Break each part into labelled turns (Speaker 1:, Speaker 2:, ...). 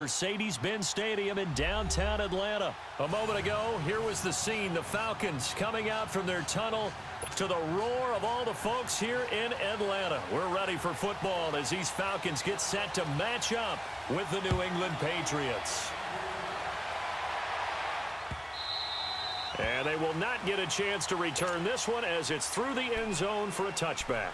Speaker 1: Mercedes-Benz Stadium in downtown Atlanta. A moment ago, here was the scene. The Falcons coming out from their tunnel to the roar of all the folks here in Atlanta. We're ready for football as these Falcons get set to match up with the New England Patriots. And they will not get a chance to return this one as it's through the end zone for a touchback.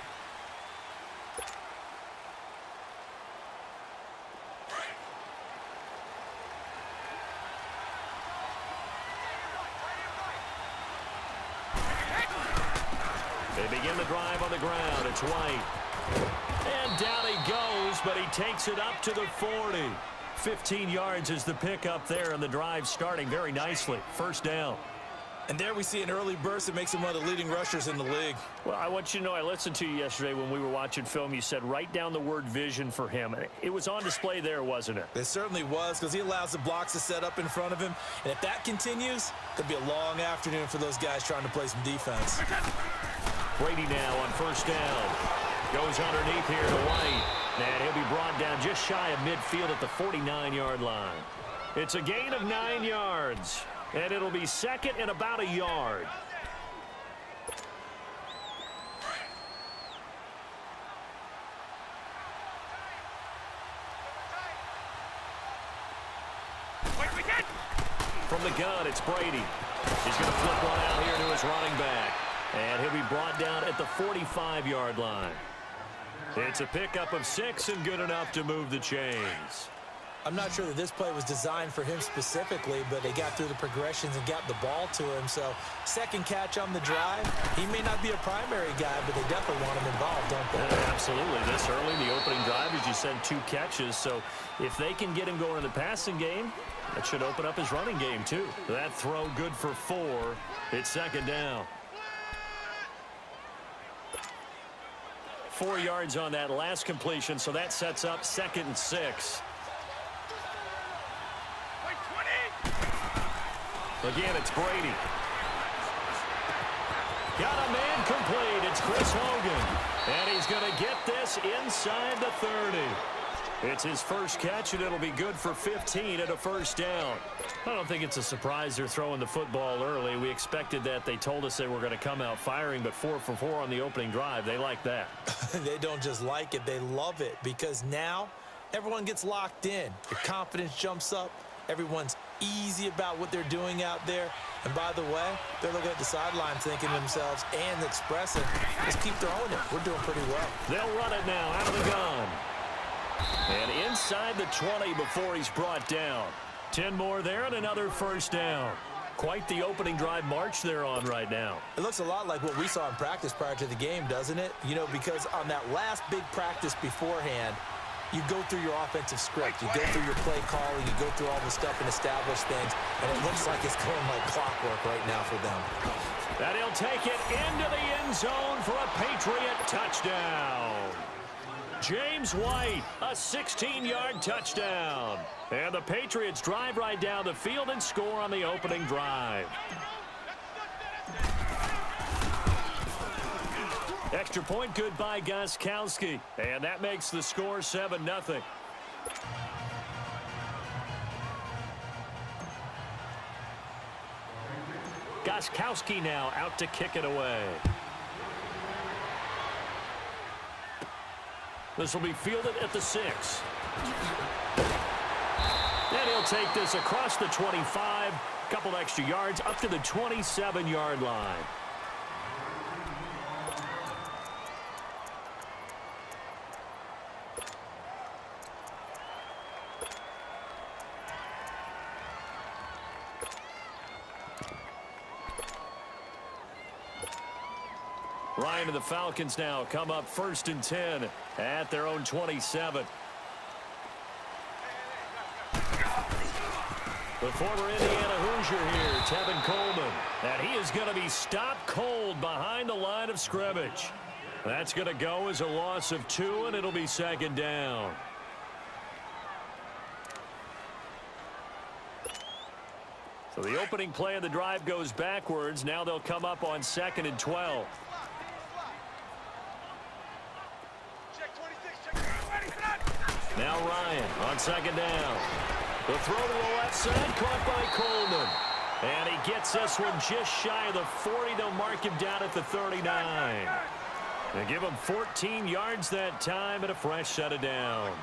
Speaker 1: They begin the drive on the ground. It's White. And down he goes, but he takes it up to the 40. 15 yards is the pickup there, and the drive starting very nicely. First down.
Speaker 2: And there we see an early burst that makes him one of the leading rushers in the league.
Speaker 1: Well, I want you to know, I listened to you yesterday when we were watching film. You said write down the word vision for him. It was on display there, wasn't it?
Speaker 2: It certainly was, because he allows the blocks to set up in front of him. And if that continues, it could be a long afternoon for those guys trying to play some defense.
Speaker 1: Brady now on first down. Goes underneath here to White. And he'll be brought down just shy of midfield at the 49-yard line. It's a gain of 9 yards. And it'll be second and about a yard. From the gun, it's Brady. He's going to flip one out here to his running back. And he'll be brought down at the 45-yard line. It's a pickup of 6 and good enough to move the chains.
Speaker 2: I'm not sure that this play was designed for him specifically, but they got through the progressions and got the ball to him. So, second catch on the drive. He may not be a primary guy, but they definitely want him involved, don't they?
Speaker 1: Absolutely. This early in the opening drive, as you said, 2 catches. So, if they can get him going in the passing game, that should open up his running game, too. That throw good for 4. It's second down. 4 yards on that last completion, so that sets up second and 6. Again, it's Brady. Got a man complete. It's Chris Hogan. And he's going to get this inside the 30. It's his first catch, and it'll be good for 15 at a first down. I don't think it's a surprise they're throwing the football early. We expected that. They told us they were going to come out firing, but 4 for 4 on the opening drive. They like that.
Speaker 2: They don't just like it. They love it, because now everyone gets locked in. Your confidence jumps up. Everyone's easy about what they're doing out there. And by the way, they're looking at the sideline thinking to themselves and expressing, let's keep throwing it. We're doing pretty well.
Speaker 1: They'll run it now out of the gun. And inside the 20 before he's brought down. 10 more there and another first down. Quite the opening drive march they're on right now.
Speaker 2: It looks a lot like what we saw in practice prior to the game, doesn't it? You know, because on that last big practice beforehand, you go through your offensive script. You go through your play calling. You go through all the stuff and establish things. And it looks like it's going like clockwork right now for them.
Speaker 1: And he'll take it into the end zone for a Patriot touchdown. James White, a 16-yard touchdown. And the Patriots drive right down the field and score on the opening drive. Extra point good by Gostkowski. And that makes the score 7-0. Gostkowski now out to kick it away. This will be fielded at the 6. And he'll take this across the 25. A couple extra yards up to the 27-yard line. Ryan and the Falcons now come up 1st and 10 at their own 27. The former Indiana Hoosier here, Tevin Coleman. And he is going to be stopped cold behind the line of scrimmage. That's going to go as a loss of 2, and it'll be second down. So the opening play of the drive goes backwards. Now they'll come up on 2nd and 12. Now Ryan on second down. The throw to the left side, caught by Coleman. And he gets this one just shy of the 40. They'll mark him down at the 39. They give him 14 yards that time and a fresh set of downs.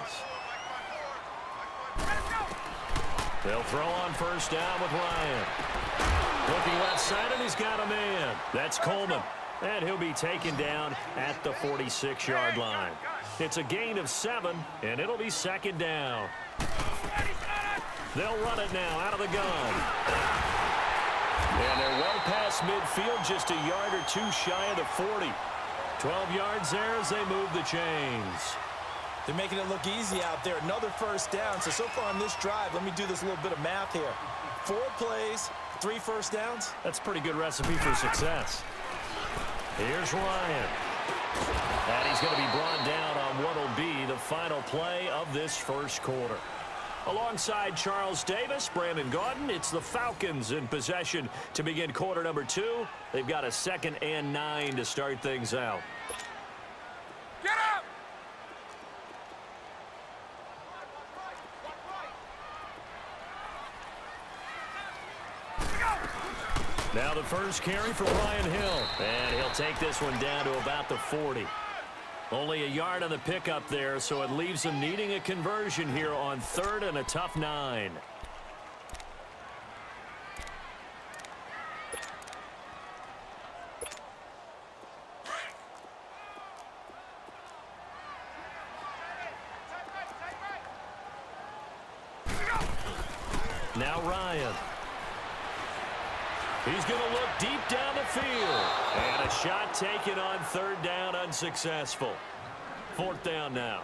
Speaker 1: They'll throw on first down with Ryan. Looking left side, and he's got a man. That's Coleman. And he'll be taken down at the 46-yard line. It's a gain of 7, and it'll be second down. They'll run it now out of the gun. And they're well past midfield, just a yard or two shy of the 40. 12 yards there as they move the chains.
Speaker 2: They're making it look easy out there. Another first down. So far on this drive, let me do this little bit of math here. 4 plays, 3 first downs.
Speaker 1: That's a pretty good recipe for success. Here's Ryan. And he's going to be brought down on what will be the final play of this first quarter. Alongside Charles Davis, Brandon Gaudin, it's the Falcons in possession to begin quarter number 2. They've got a 2nd and 9 to start things out.
Speaker 3: Get up!
Speaker 1: Now the first carry for Ryan Hill. And he'll take this one down to about the 40. Only a yard on the pickup there, so it leaves him needing a conversion here on 3rd and a tough 9. Now Ryan. He's going to look deep down the field. And a shot taken on 3rd down, unsuccessful. 4th down now.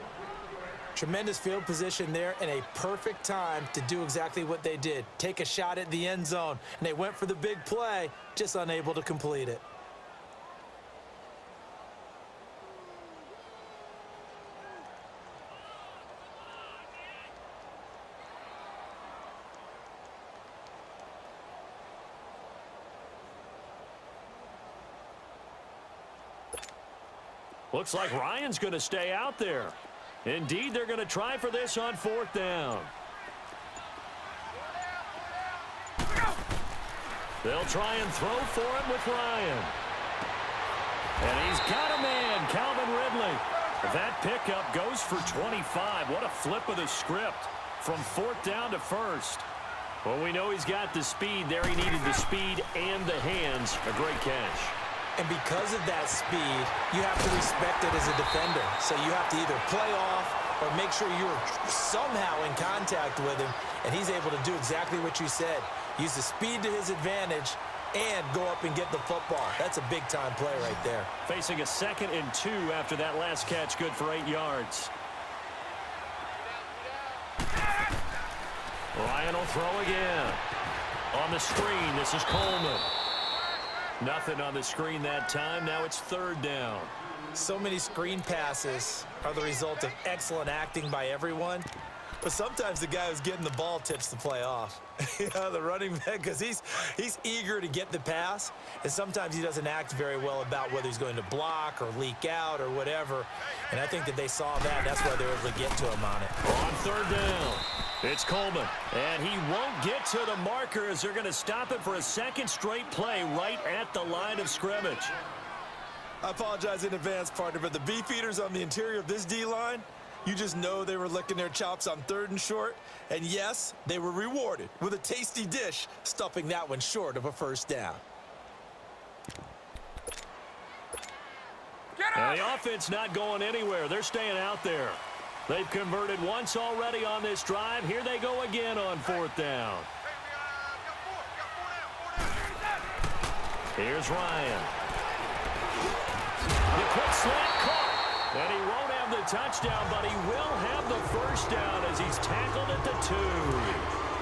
Speaker 2: Tremendous field position there and a perfect time to do exactly what they did. Take a shot at the end zone. And they went for the big play, just unable to complete it.
Speaker 1: Looks like Ryan's going to stay out there. Indeed, they're going to try for this on 4th down. They'll try and throw for him with Ryan. And he's got a man, Calvin Ridley. That pickup goes for 25. What a flip of the script from 4th down to 1st. Well, we know he's got the speed there. He needed the speed and the hands. A great catch.
Speaker 2: And because of that speed, you have to respect it as a defender. So you have to either play off or make sure you're somehow in contact with him. And he's able to do exactly what you said. Use the speed to his advantage and go up and get the football. That's a big-time play right there.
Speaker 1: Facing a 2nd and 2 after that last catch, good for 8 yards. Ryan will throw again. On the screen, this is Coleman. Nothing on the screen that time. Now it's 3rd down.
Speaker 2: So many screen passes are the result of excellent acting by everyone. But sometimes the guy who's getting the ball tips the play off. You know, the running back, because he's eager to get the pass. And sometimes he doesn't act very well about whether he's going to block or leak out or whatever. And I think that they saw that. That's why they were able to get to him on it.
Speaker 1: On 3rd down. It's Coleman, and he won't get to the marker as they're going to stop it for a 2nd straight play right at the line of scrimmage.
Speaker 2: I apologize in advance, partner, but the beefeaters on the interior of this D-line, you just know they were licking their chops on 3rd and short. And yes, they were rewarded with a tasty dish, stuffing that one short of a 1st down.
Speaker 1: And the offense not going anywhere. They're staying out there. They've converted once already on this drive. Here they go again on 4th down. Here's Ryan. The quick slant caught. And he won't have the touchdown, but he will have the 1st down as he's tackled at the 2.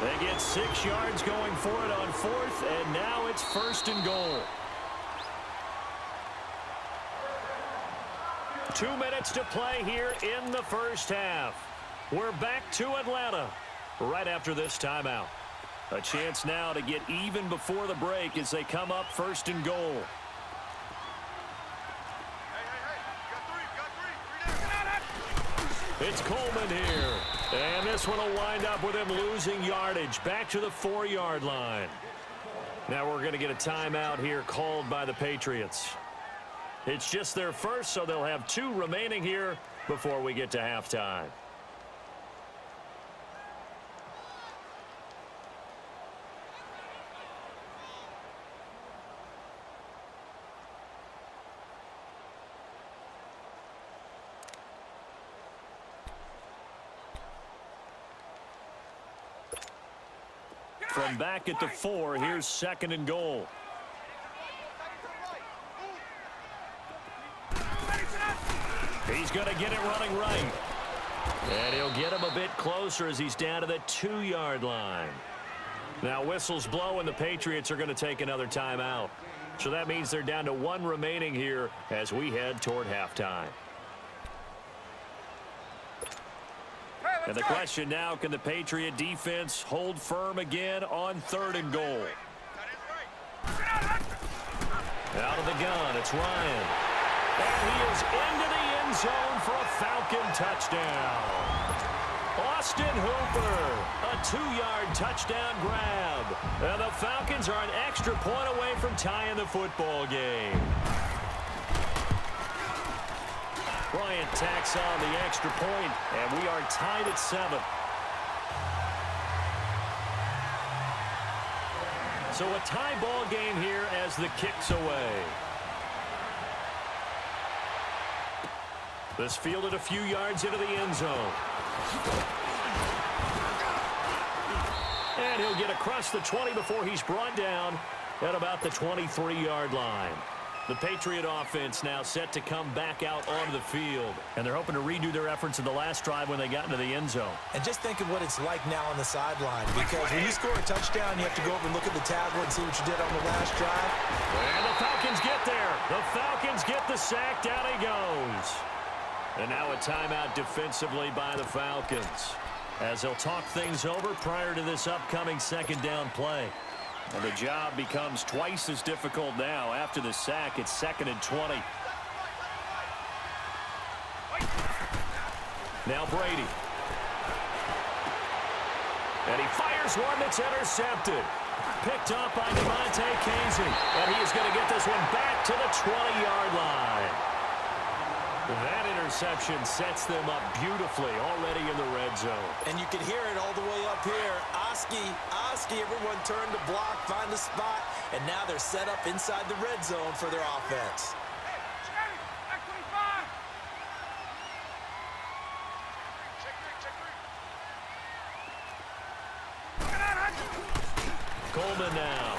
Speaker 1: They get 6 yards going for it on 4th, and now it's 1st and goal. 2 minutes to play here in the first half. We're back to Atlanta right after this timeout. A chance now to get even before the break as they come up 1st and goal. It's Coleman here. And this one will wind up with him losing yardage back to the 4-yard line. Now we're going to get a timeout here called by the Patriots. It's just their first, so they'll have 2 remaining here before we get to halftime. From back at the 4, here's 2nd and goal. He's going to get it running right. And he'll get him a bit closer as he's down to the 2-yard line. Now whistles blow and the Patriots are going to take another timeout. So that means they're down to 1 remaining here as we head toward halftime. And the question now, can the Patriot defense hold firm again on 3rd and goal? Out of the gun, it's Ryan. And he is into the end zone for a Falcon touchdown. Austin Hooper, a 2-yard touchdown grab. And the Falcons are an extra point away from tying the football game. Bryant tacks on the extra point, and we are tied at 7. So a tie ball game here as the kick's away. This fielded a few yards into the end zone. And he'll get across the 20 before he's brought down at about the 23-yard line. The Patriot offense now set to come back out onto the field. And they're hoping to redo their efforts in the last drive when they got into the end zone.
Speaker 2: And just think of what it's like now on the sideline. Because when you score a touchdown, you have to go over and look at the tablet and see what you did on the last drive.
Speaker 1: And the Falcons get there. The Falcons get the sack. Down he goes. And now a timeout defensively by the Falcons, as they'll talk things over prior to this upcoming 2nd down play. And the job becomes twice as difficult now. After the sack, it's 2nd and 20. Now Brady. And he fires one that's intercepted. Picked up by Demonte Casey. And he is going to get this one back to the 20-yard line. That interception sets them up beautifully already in the red zone.
Speaker 2: And you can hear it all the way up here. Oski, everyone turned to block, find a spot, and now they're set up inside the red zone for their offense.
Speaker 1: Coleman now.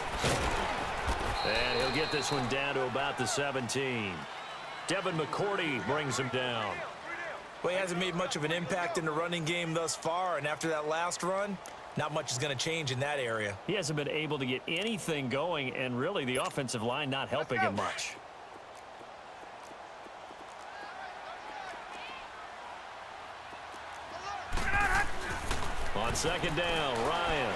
Speaker 1: And he'll get this one down to about the 17. Devin McCourty brings him down.
Speaker 2: Well, he hasn't made much of an impact in the running game thus far, and after that last run, not much is going to change in that area.
Speaker 1: He hasn't been able to get anything going, and really the offensive line not helping him much. On 2nd down, Ryan.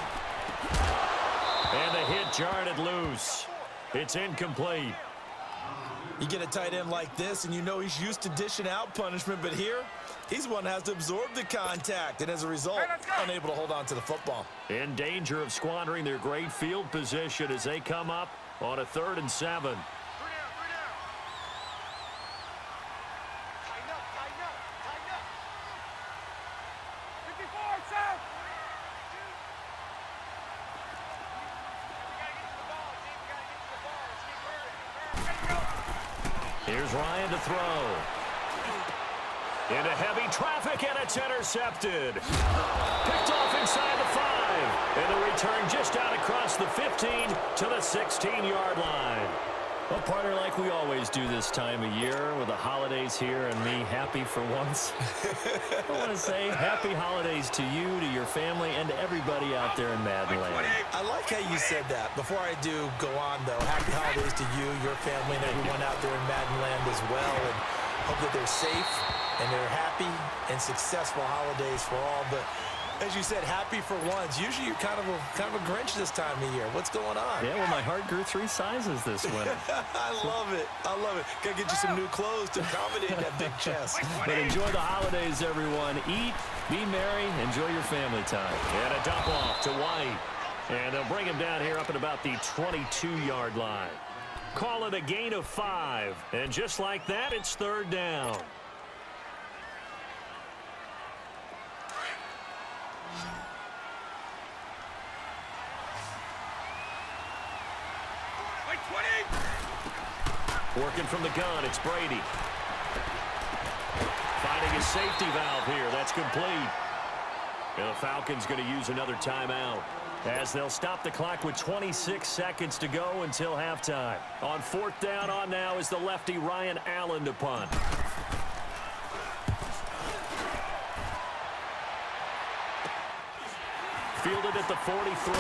Speaker 1: And the hit jarred it loose. It's incomplete.
Speaker 2: You get a tight end like this, and you know he's used to dishing out punishment, but here, he's one that has to absorb the contact, and as a result, unable to hold on to the football.
Speaker 1: In danger of squandering their great field position as they come up on a 3rd and 7. Here's Ryan to throw. Into heavy traffic, and it's intercepted. Picked off inside the 5. And the return just out across the 15 to the 16-yard line. Well, partner, like we always do this time of year with the holidays here and me happy for once. I want to say happy holidays to you, to your family, and to everybody out there in Madden Land.
Speaker 2: I like how you said that. Before I do go on, though, happy holidays to you, your family, and everyone out there in Madden Land as well. And hope that they're safe and they're happy and successful holidays for all. But as you said, happy for once. Usually you're kind of a Grinch this time of year. What's going on?
Speaker 1: Yeah, well, my heart grew 3 sizes this winter.
Speaker 2: I love it. I love it. Gotta get you some new clothes to accommodate that big chest.
Speaker 1: But enjoy the holidays, everyone. Eat, Be merry. Enjoy your family time. And a dump off to White. And they'll bring him down here up at about the 22-yard line. Call it a gain of 5. And just like that, it's third down. Working from the gun, it's Brady. Finding a safety valve here. That's complete. And the Falcons going to use another timeout as they'll stop the clock with 26 seconds to go until halftime. On fourth down on now is the lefty Ryan Allen to punt. Fielded at the 43.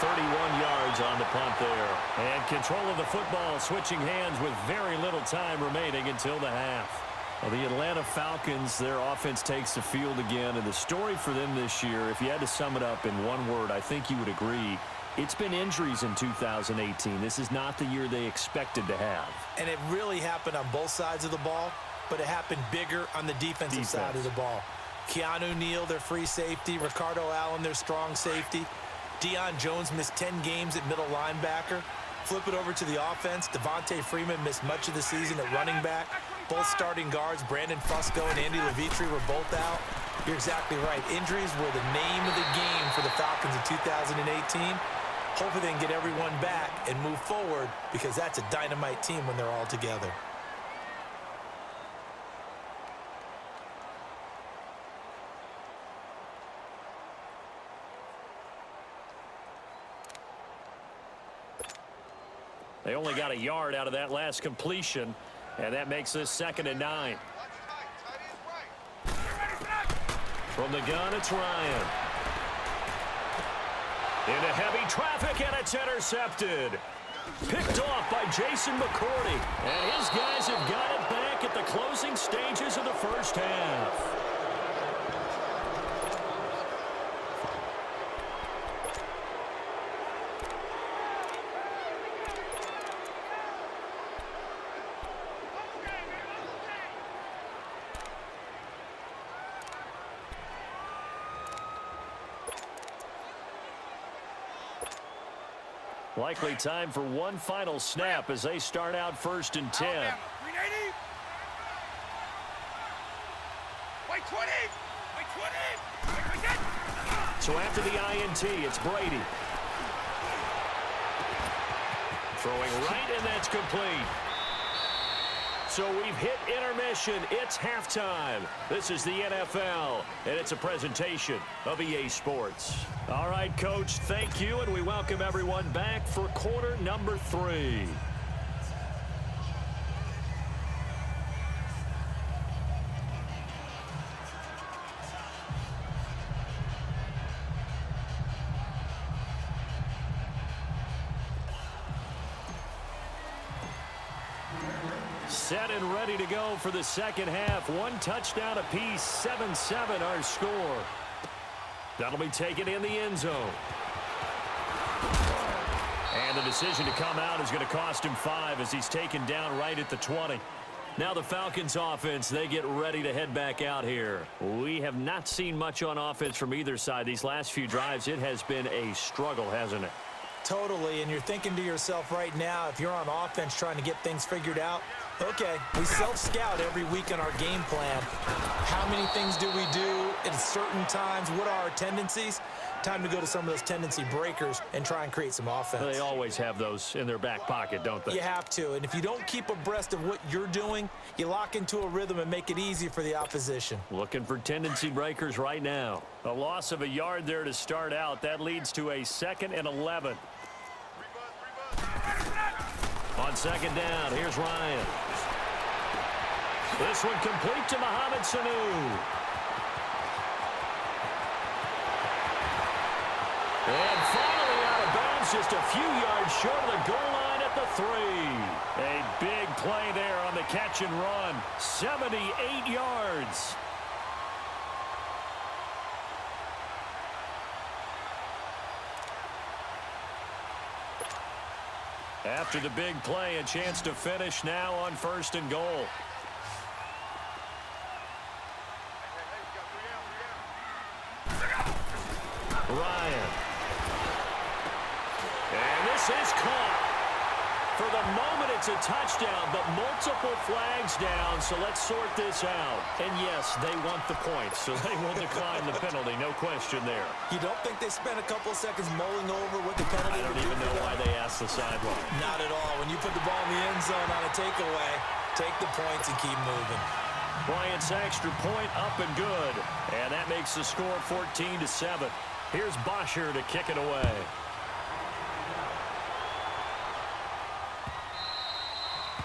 Speaker 1: 31 yards on the punt there. And control of the football switching hands with very little time remaining until the half. Well, the Atlanta Falcons, their offense takes the field again. And the story for them this year, if you had to sum it up in one word, I think you would agree, it's been injuries in 2018. This is not the year they expected to have.
Speaker 2: And it really happened on both sides of the ball, but it happened bigger on the defensive side of the ball. Keanu Neal, their free safety. Ricardo Allen, their strong safety. Deion Jones missed 10 games at middle linebacker. Flip it over to the offense. Devontae Freeman missed much of the season at running back. Both starting guards, Brandon Fusco and Andy Levitri, were both out. You're exactly right. Injuries were the name of the game for the Falcons in 2018. Hopefully they can get everyone back and move forward, because that's a dynamite team when they're all together.
Speaker 1: They only got a yard out of that last completion, and that makes this 2nd and 9. From the gun, it's Ryan. Into heavy traffic, and it's intercepted. Picked off by Jason McCourty. And his guys have got it back at the closing stages of the first half. Likely time for one final snap as they start out 1st and 10. So after the INT, it's Brady. Throwing right, and that's complete. So we've hit intermission. It's halftime. This is the NFL, and it's a presentation of EA Sports. All right, Coach, thank you, and we welcome everyone back for quarter number 3. Set and ready to go for the second half. One touchdown apiece, 7-7 our score. That'll be taken in the end zone. And the decision to come out is going to cost him 5 as he's taken down right at the 20. Now the Falcons offense, they get ready to head back out here. We have not seen much on offense from either side. These last few drives, it has been a struggle, hasn't it?
Speaker 2: Totally, and you're thinking to yourself right now, if you're on offense trying to get things figured out, okay, we self-scout every week in our game plan. How many things do we do at certain times? What are our tendencies? Time to go to some of those tendency breakers and try and create some offense.
Speaker 1: They always have those in their back pocket, don't they?
Speaker 2: You have to, and if you don't keep abreast of what you're doing, you lock into a rhythm and make it easy for the opposition.
Speaker 1: Looking for tendency breakers right now. A loss of a yard there to start out. That leads to a 2nd and 11. On 2nd down, here's Ryan. This one complete to Mohamed Sanu. And finally out of bounds, just a few yards short of the goal line at the 3. A big play there on the catch and run. 78 yards. After the big play, a chance to finish now on 1st and goal. Ryan. And this is caught. For the moment, it's a touchdown, but multiple flags down, so let's sort this out. And yes, they want the points, so they will decline the penalty, no question there.
Speaker 2: You don't think they spent a couple seconds mulling over what the penalty
Speaker 1: I don't even know why they asked the sideline.
Speaker 2: Not at all. When you put the ball in the end zone on a takeaway, take the points and keep moving.
Speaker 1: Bryant's extra point up and good, and that makes the score 14-7. Here's Bosher to kick it away.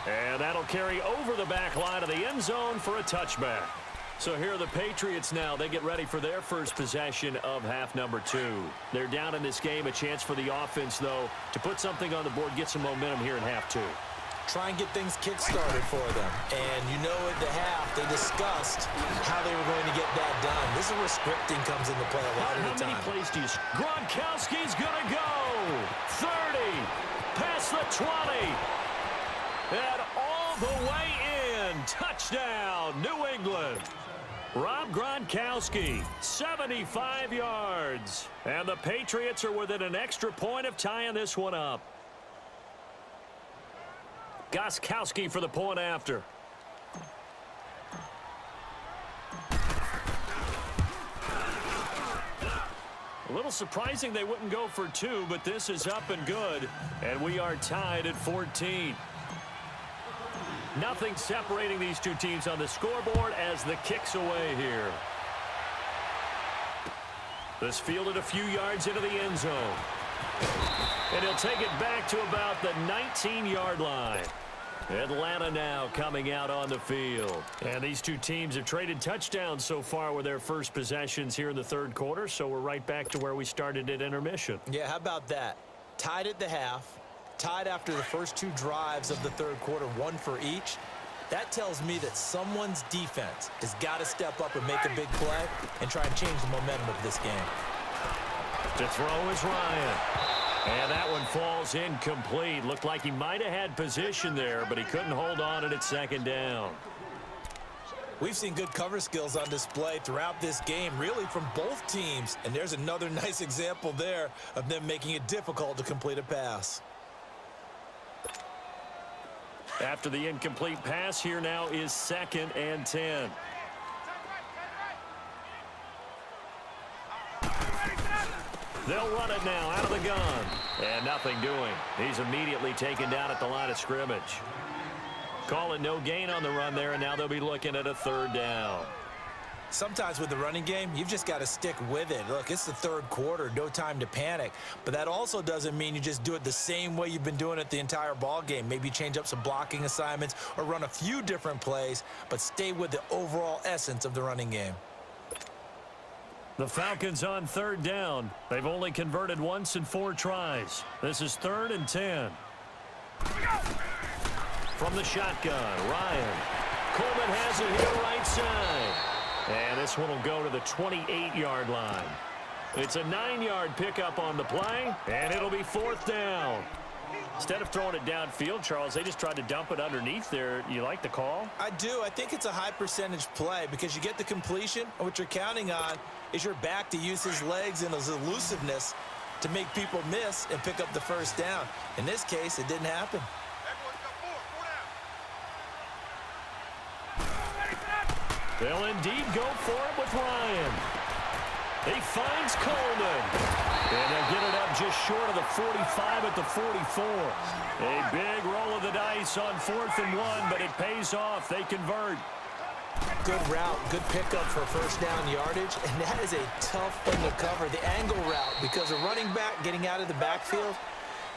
Speaker 1: And that'll carry over the back line of the end zone for a touchback. So here are the Patriots now. They get ready for their first possession of half number 2. They're down in this game. A chance for the offense, though, to put something on the board, get some momentum here in half 2.
Speaker 2: Try and get things kick-started for them. And you know at the half, they discussed how they were going to get that done. This is where scripting comes into play a lot of the time.
Speaker 1: How many plays do you... Gronkowski's going to go. 30. Past the 20. And all the way in. Touchdown, New England. Rob Gronkowski, 75 yards. And the Patriots are within an extra point of tying this one up. Gostkowski for the point after. A little surprising they wouldn't go for 2, but this is up and good. And we are tied at 14. Nothing separating these two teams on the scoreboard as the kick's away here. This fielded a few yards into the end zone. And he'll take it back to about the 19-yard line. Atlanta now coming out on the field. And these two teams have traded touchdowns so far with their first possessions here in the third quarter, so we're right back to where we started at intermission.
Speaker 2: Yeah, how about that? Tied at the half. Tied after the first 2 drives of the third quarter, 1 for each. That tells me that someone's defense has got to step up and make a big play and try and change the momentum of this game.
Speaker 1: To throw is Ryan. And that one falls incomplete. Looked like he might have had position there, but he couldn't hold on at second down.
Speaker 2: We've seen good cover skills on display throughout this game, really from both teams. And there's another nice example there of them making it difficult to complete a pass.
Speaker 1: After the incomplete pass, here now is 2nd and 10. They'll run it now out of the gun. And nothing doing. He's immediately taken down at the line of scrimmage. Calling no gain on the run there, and now they'll be looking at a 3rd down.
Speaker 2: Sometimes with the running game, you've just got to stick with it. Look, it's the third quarter, no time to panic. But that also doesn't mean you just do it the same way you've been doing it the entire ball game. Maybe change up some blocking assignments or run a few different plays, but stay with the overall essence of the running game.
Speaker 1: The Falcons on 3rd down. They've only converted once in 4 tries. This is 3rd and 10. From the shotgun, Ryan. Coleman has it here right side. And this one will go to the 28-yard line. It's a 9-yard pickup on the play, and it'll be 4th down. Instead of throwing it downfield, Charles, they just tried to dump it underneath there. You like the call?
Speaker 2: I do. I think it's a high percentage play because you get the completion, and what you're counting on is your back to use his legs and his elusiveness to make people miss and pick up the first down. In this case, it didn't happen.
Speaker 1: They'll indeed go for it with Ryan. He finds Coleman. And they'll get it up just short of the 45 at the 44. A big roll of the dice on 4th and 1, but it pays off. They convert.
Speaker 2: Good route, good pickup for first down yardage, and that is a tough one to cover, the angle route, because a running back getting out of the backfield,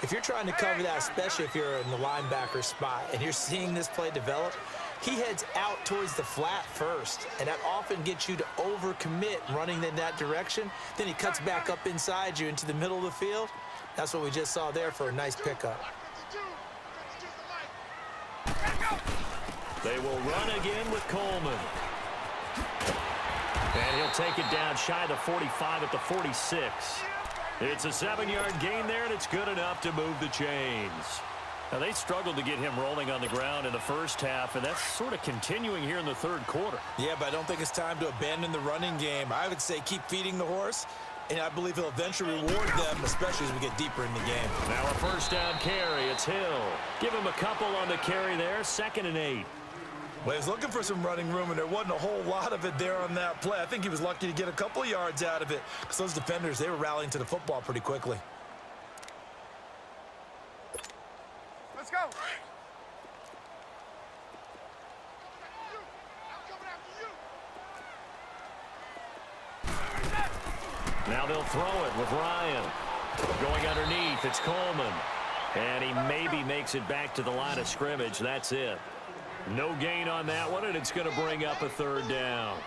Speaker 2: if you're trying to cover that, especially if you're in the linebacker spot, and you're seeing this play develop, he heads out towards the flat first, and that often gets you to overcommit running in that direction. Then he cuts back up inside you into the middle of the field. That's what we just saw there for a nice pickup.
Speaker 1: They will run again with Coleman. And he'll take it down shy of the 45 at the 46. It's a 7-yard gain there, and it's good enough to move the chains. Now, they struggled to get him rolling on the ground in the first half, and that's sort of continuing here in the third quarter.
Speaker 2: Yeah, but I don't think it's time to abandon the running game. I would say keep feeding the horse and I believe he'll eventually reward them, especially as we get deeper in the game.
Speaker 1: Now a first down carry. It's Hill. Give him a couple on the carry there. 2nd and 8.
Speaker 2: Well, he was looking for some running room, and there wasn't a whole lot of it there on that play. I think he was lucky to get a couple yards out of it because those defenders, they were rallying to the football pretty quickly.
Speaker 3: Let's go.
Speaker 1: Now they'll throw it with Ryan. Going underneath, it's Coleman. And he maybe makes it back to the line of scrimmage. That's it. No gain on that one, and it's going to bring up a 3rd down.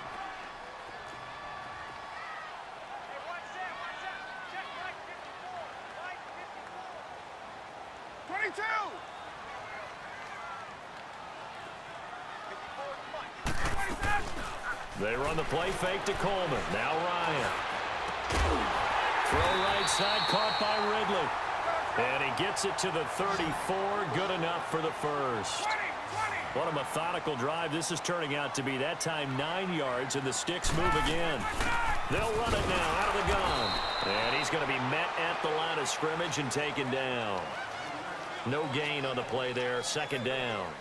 Speaker 1: They run the play fake to Coleman. Now Ryan. Throw right side, caught by Ridley. And he gets it to the 34. Good enough for the first. What a methodical drive this is turning out to be. That time 9 yards, and the sticks move again. They'll run it now out of the gun. And he's going to be met at the line of scrimmage and taken down. No gain on the play there. 2nd down.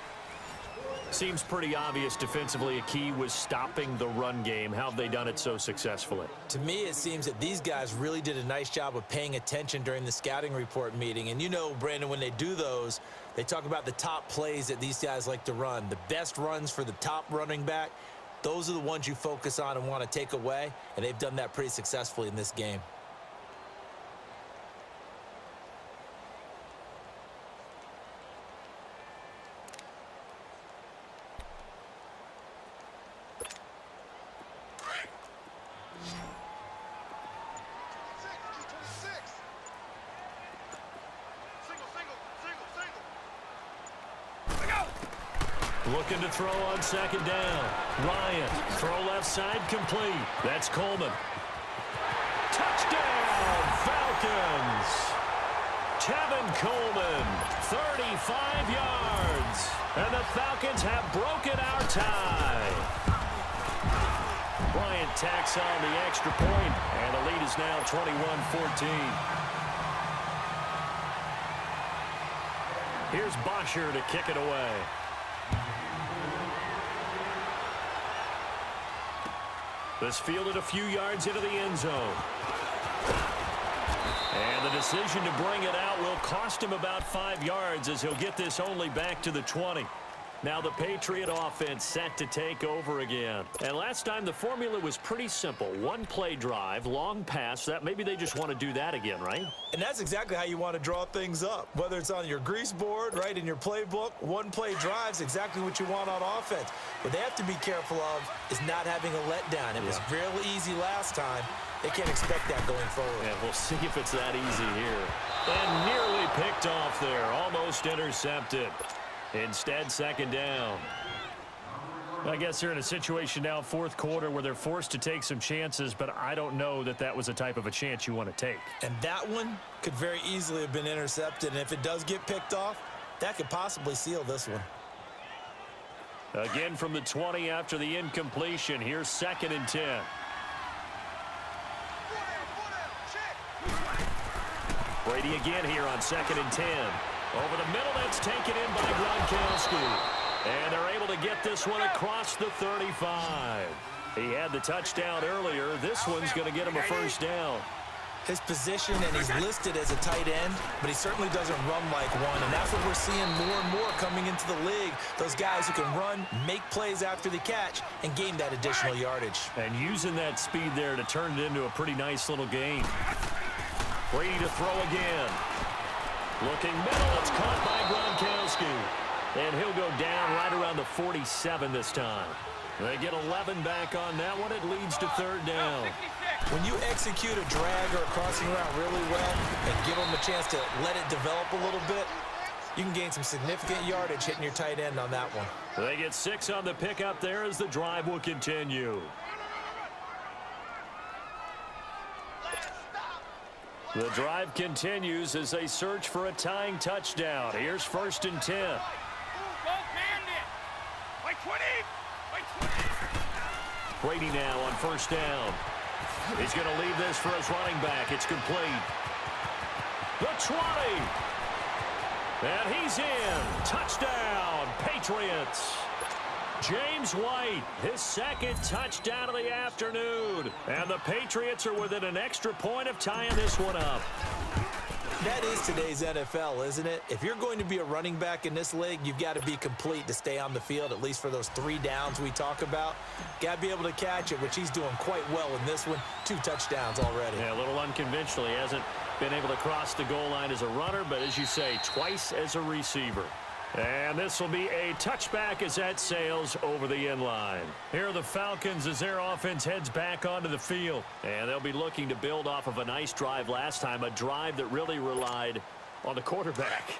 Speaker 1: Seems pretty obvious defensively a key was stopping the run game. How have they done it so successfully?
Speaker 2: To me, it seems that these guys really did a nice job of paying attention during the scouting report meeting. And you know, Brandon, when they do those, they talk about the top plays that these guys like to run. The best runs for the top running back, those are the ones you focus on and want to take away. And they've done that pretty successfully in this game.
Speaker 1: Looking to throw on 2nd down. Ryan, throw left side, complete. That's Coleman. Touchdown, Falcons. Tevin Coleman, 35 yards. And the Falcons have broken our tie. Bryant tacks on the extra point, and the lead is now 21-14. Here's Bosher to kick it away. This fielded a few yards into the end zone. And the decision to bring it out will cost him about 5 yards as he'll get this only back to the 20. Now the Patriot offense set to take over again. And last time the formula was pretty simple. 1-play drive, long pass. That maybe they just want to do that again, right?
Speaker 2: And that's exactly how you want to draw things up. Whether it's on your grease board, right, in your playbook, 1-play drive's exactly what you want on offense. What they have to be careful of is not having a letdown. It was real easy last time. They can't expect that going forward.
Speaker 1: And we'll see if it's that easy here. And nearly picked off there. Almost intercepted. Instead, 2nd down. I guess they're in a situation now, 4th quarter, where they're forced to take some chances, but I don't know that that was the type of a chance you want to take.
Speaker 2: And that one could very easily have been intercepted, and if it does get picked off, that could possibly seal this one.
Speaker 1: Again from the 20 after the incompletion. Here's 2nd and 10. Brady again here on 2nd and 10. Over the middle, that's taken in by Gronkowski. And they're able to get this one across the 35. He had the touchdown earlier. This one's going to get him a first down.
Speaker 2: His position, and he's listed as a tight end, but he certainly doesn't run like one, and that's what we're seeing more and more coming into the league. Those guys who can run, make plays after the catch, and gain that additional yardage.
Speaker 1: And using that speed there to turn it into a pretty nice little gain. Brady to throw again. Looking middle, it's caught by Gronkowski. And he'll go down right around the 47 this time. They get 11 back on that one. It leads to 3rd down.
Speaker 2: When you execute a drag or a crossing route really well and give them a chance to let it develop a little bit, you can gain some significant yardage hitting your tight end on that one.
Speaker 1: They get 6 on the pickup there as the drive will continue. The drive continues as they search for a tying touchdown. Here's 1st and 10. Brady now on 1st down. He's going to leave this for his running back. It's complete. The 20. And he's in. Touchdown, Patriots. James White, his second touchdown of the afternoon. And the Patriots are within an extra point of tying this one up.
Speaker 2: That is today's NFL, isn't it? If you're going to be a running back in this league, you've got to be complete to stay on the field, at least for those 3 downs we talk about. Got to be able to catch it, which he's doing quite well in this one. 2 touchdowns already.
Speaker 1: Yeah, a little unconventional. He hasn't been able to cross the goal line as a runner, but as you say, twice as a receiver. And this will be a touchback as that sails over the end line. Here are the Falcons as their offense heads back onto the field. And they'll be looking to build off of a nice drive last time, a drive that really relied on the quarterback.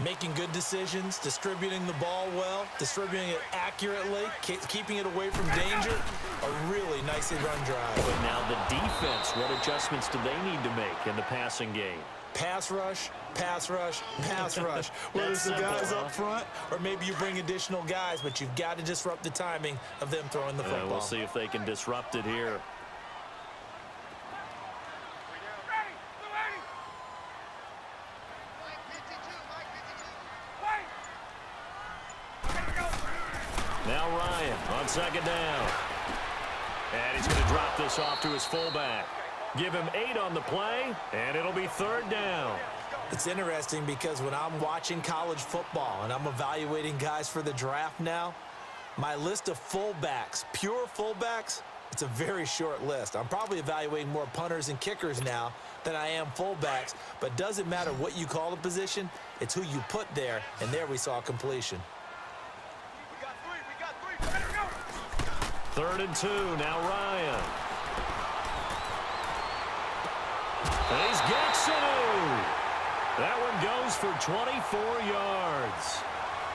Speaker 2: Making good decisions, distributing the ball well, distributing it accurately, keeping it away from danger. A really nicely run drive.
Speaker 1: But now the defense, what adjustments do they need to make in the passing game?
Speaker 2: Pass rush, pass rush, pass rush. Whether it's the guys up front or maybe you bring additional guys, but you've got to disrupt the timing of them throwing the football.
Speaker 1: We'll see if they can disrupt it here. Now Ryan on second down. And he's going to drop this off to his fullback. Give him 8 on the play, and it'll be 3rd down.
Speaker 2: It's interesting because when I'm watching college football and I'm evaluating guys for the draft now, my list of fullbacks, pure fullbacks, it's a very short list. I'm probably evaluating more punters and kickers now than I am fullbacks, but doesn't matter what you call the position, it's who you put there, and there we saw completion.
Speaker 3: We got 3. Let her go.
Speaker 1: 3rd and 2. Now Ryan. And he's got Sanu. That one goes for 24 yards.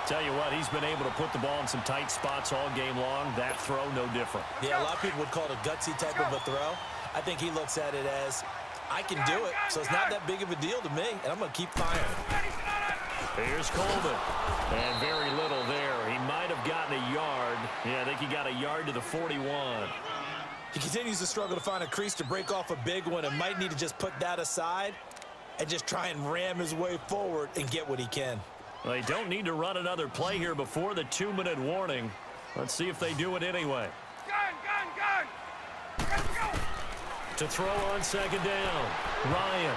Speaker 1: Tell you what, he's been able to put the ball in some tight spots all game long. That throw, no different.
Speaker 2: Yeah, a lot of people would call it a gutsy type of a throw. I think he looks at it as, I can do it, so it's not that big of a deal to me, and I'm going to keep firing.
Speaker 1: Here's Coleman. And very little there. He might have gotten a yard. Yeah, I think he got a yard to the 41.
Speaker 2: He continues to struggle to find a crease to break off a big one and might need to just put that aside and just try and ram his way forward and get what he can.
Speaker 1: Well, they don't need to run another play here before the 2-minute warning. Let's see if they do it anyway.
Speaker 3: Gun. Let's go.
Speaker 1: To throw on second down, Ryan.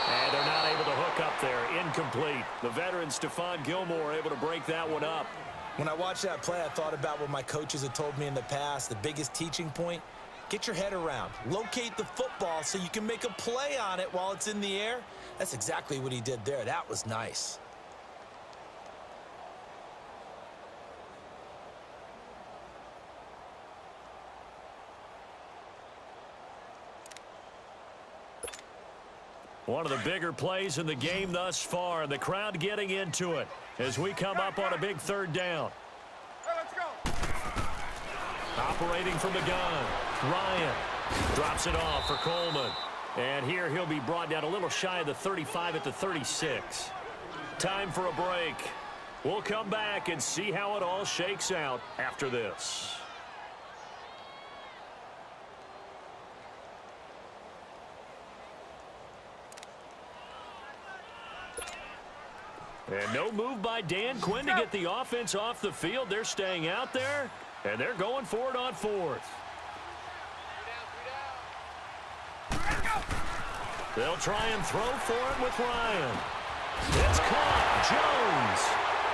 Speaker 1: And they're not able to hook up there. Incomplete. The veteran Stephon Gilmore able to break that one up.
Speaker 2: When I watched that play, I thought about what my coaches had told me in the past. The biggest teaching point, get your head around. Locate the football so you can make a play on it while it's in the air. That's exactly what he did there. That was nice.
Speaker 1: One of the bigger plays in the game thus far, and the crowd getting into it as we come up on a big 3rd down.
Speaker 3: Hey, let's go.
Speaker 1: Operating from the gun, Ryan drops it off for Coleman. And here he'll be brought down a little shy of the 35 at the 36. Time for a break. We'll come back and see how it all shakes out after this. And no move by Dan Quinn to get the offense off the field. They're staying out there, and they're going for it on 4th. They'll try and throw for it with Ryan. It's caught. Jones.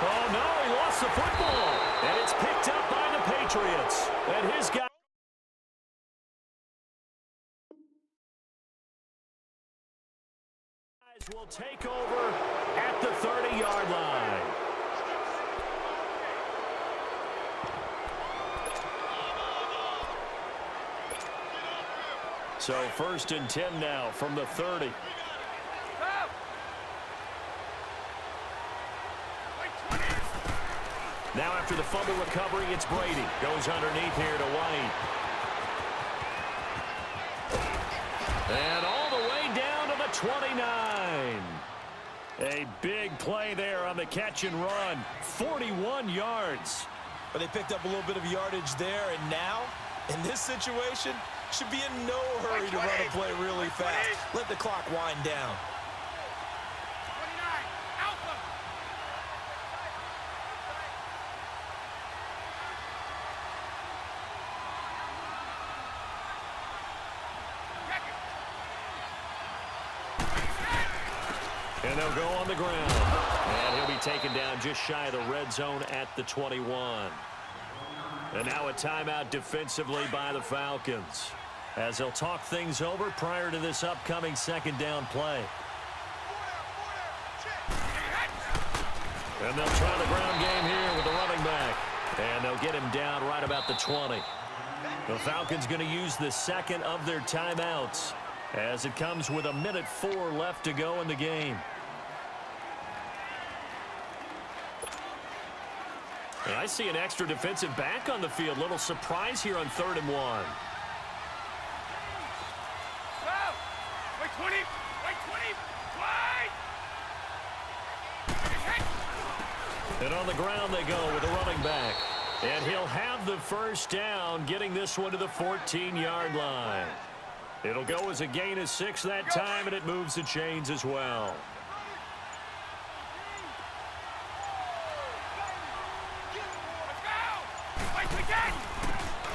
Speaker 1: Oh, no, he lost the football. And it's picked up by the Patriots. And his guy will take over at the 30-yard line. So 1st and 10 now from the 30. Now after the fumble recovery, it's Brady. Goes underneath here to White. And all the way down to the 29. A big play there on the catch and run. 41 yards.
Speaker 2: But they picked up a little bit of yardage there, and now, in this situation, should be in no hurry to run a play really fast. Let the clock wind down.
Speaker 3: 29, Alpha.
Speaker 1: And they'll go on the ground. And he'll be taken down just shy of the red zone at the 21. And now a timeout defensively by the Falcons, as they'll talk things over prior to this upcoming second down play. And they'll try the ground game here with the running back. And they'll get him down right about the 20. The Falcons going to use the second of their timeouts, as it comes with 1:04 left to go in the game. And I see an extra defensive back on the field. Little surprise here on 3rd and 1.
Speaker 3: Go. Wait 20. Wait 20. Wide.
Speaker 1: And on the ground they go with the running back. And he'll have the first down, getting this one to the 14-yard line. It'll go as a gain of 6 that time, and it moves the chains as well.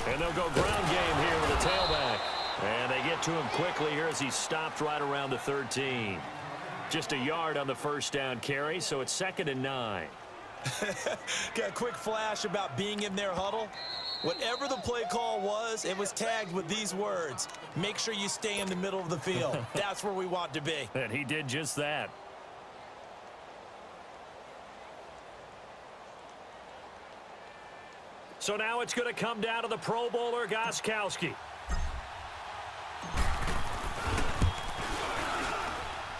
Speaker 1: And they'll go ground game here with a tailback. And they get to him quickly here as he stopped right around the 13. Just a yard on the first down carry, so it's 2nd and 9.
Speaker 2: Got a quick flash about being in their huddle. Whatever the play call was, it was tagged with these words: make sure you stay in the middle of the field. That's where we want to be.
Speaker 1: And he did just that. So now it's going to come down to the Pro Bowler, Gostkowski.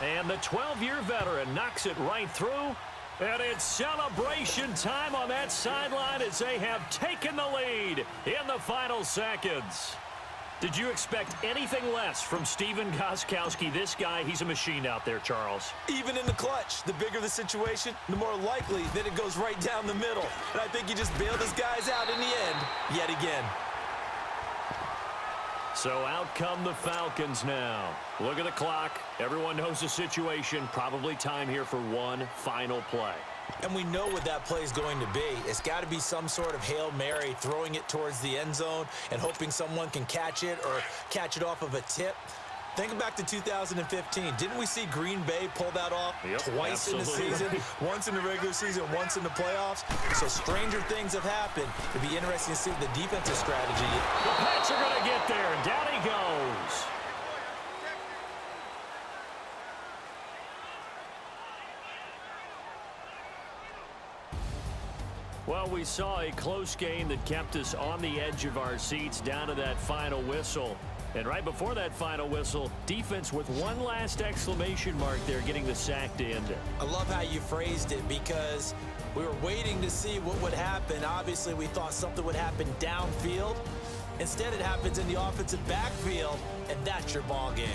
Speaker 1: And the 12-year veteran knocks it right through. And it's celebration time on that sideline as they have taken the lead in the final seconds. Did you expect anything less from Stephen Gostkowski? This guy, he's a machine out there, Charles.
Speaker 2: Even in the clutch, the bigger the situation, the more likely that it goes right down the middle. And I think he just bailed his guys out in the end yet again.
Speaker 1: So out come the Falcons now. Look at the clock. Everyone knows the situation. Probably time here for one final play.
Speaker 2: And we know what that play is going to be. It's got to be some sort of Hail Mary, throwing it towards the end zone and hoping someone can catch it or catch it off of a tip. Think back to 2015. Didn't we see Green Bay pull that off twice in the season? Once in the regular season, once in the playoffs. So stranger things have happened. It'd be interesting to see the defensive strategy.
Speaker 1: The Pats are going to get there, and down he goes. Well, we saw a close game that kept us on the edge of our seats down to that final whistle. And right before that final whistle, defense with one last exclamation mark there, getting the sack to end it.
Speaker 2: I love how you phrased it, because we were waiting to see what would happen. Obviously, we thought something would happen downfield. Instead, it happens in the offensive backfield, and that's your ball game.